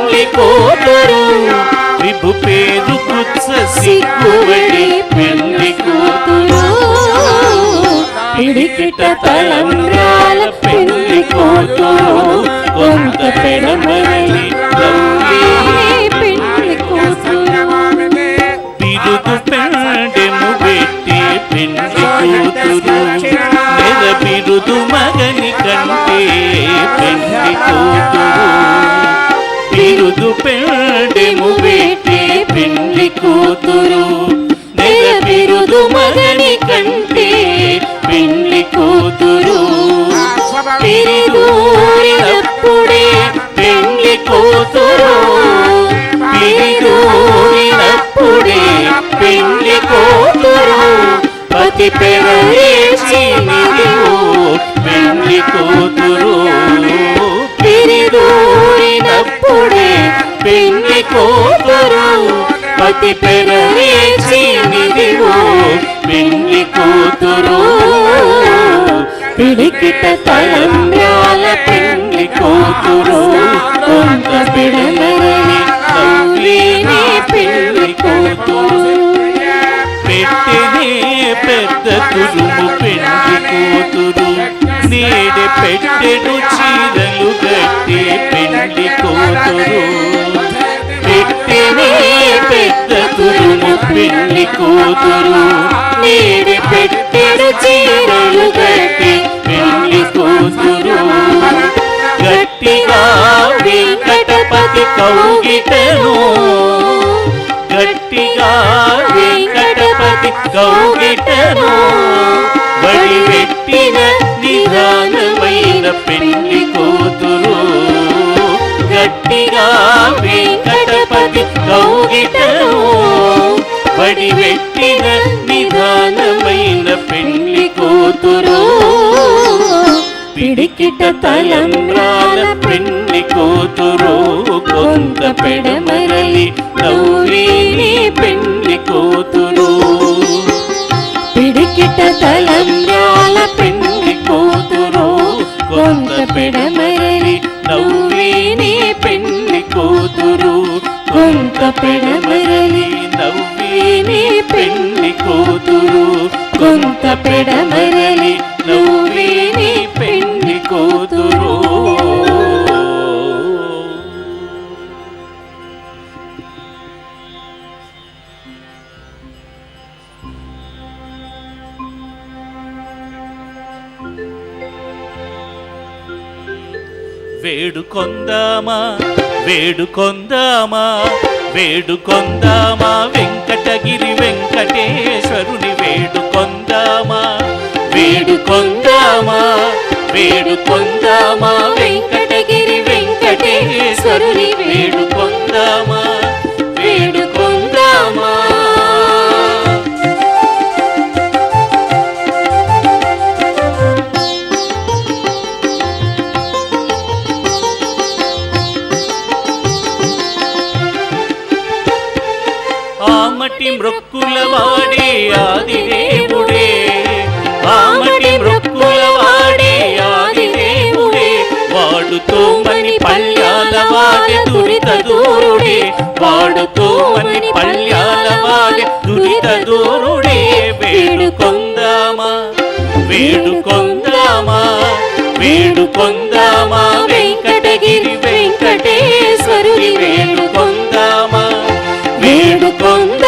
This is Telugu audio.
పెళ్లి కూతురు విభు పేరు కుత్స సిగ్గుబడి పెళ్లి కూతురు పిడికిట తలంబ్రాల పెళ్లి కూతురు కొంత పెడమరలి పెళ్లి కూతురు బిరుదు పెండెము పెట్టి పెళ్లి కూతురు నెల బిరుదు మగని కంటే పెళ్లి కూతురు బిరుదు పెండెము పెట్టి పెళ్లి కూతురు నెల బిరుదు మగని కంటే పెళ్లి కూతురు పిరిదూరినప్పుడే పెళ్లి కూతురు పిరిదూరినప్పుడే పెళ్లి కూతురు పతి పెరవేసినిదివో పెళ్లి కూతురు పిరిదూరినప్పుడే పెళ్లి కూతురు పతి పెరవేసినిదివో పెళ్లి కూతురు పిడికిట తలంబ్రాల పెళ్లి కూతురు కొంత పిడమరలి తౌలేని పెళ్లి కూతురు పెట్టెనే పెద్ద తురుము పెళ్లి కూతురు నేడే పెట్టెడు చీరలు గట్టి పెళ్లి కూతురు పెట్టెనే పెద్ద తురుము పెళ్లి కూతురు నేడే పెట్టెడు చీరలు గట్టి పెళ్లి కూతురు గట్టిగా వెంకటపతి కౌగిటను గట్టిగా వెంకటపతి కౌగిటను బడి పెట్టిన నిదానమైన పెళ్లి కూతురు గట్టిగా వెంకటపతి కౌగిటను బడి పెట్టిన నిదానమైన పెళ్లి కూతురు పిడికిట తలంబ్రాల పెళ్లి కూతురు కొంత పెడమరలి నవ్వేని పెళ్లి కూతురు పిడికిట తలంబ్రాల పెళ్లి కూతురు కొంత పెడమరలి నవ్వేని పెళ్లి కూతురు కొంత పెడమరలి నవ్వేని పెళ్లి కూతురు కొంత పెడమరలి నవ్వేని పెళ్లి కూతురు వేడుకొందామా వేడుకొందామా వేడుకొందామా వెంకటగిరి వెంకటేశ్వరుని వేడుకొందామా వేడుకొందామా వేడుకొందామా వెంకటగిరి వెంకటేశ్వరుని వేడుకొందామా వేడుకొందామా ఆమటి మృక్కుల వాడే ఆదిదేవుడే ఆమటి మృక్కుల వాడే ఆదిదేవుడే వాడుతో మని పల్యాల వాడే దురిత దూరుడే వాడుతో మని పల్యాల వాడే దురిత దూరుడే వేడుకొందామా వేడుకొందామా వేడుకొందామా వెంకటగిరి వెంకటేశ్వరుని వేడుకొందామా వేడుకొందామా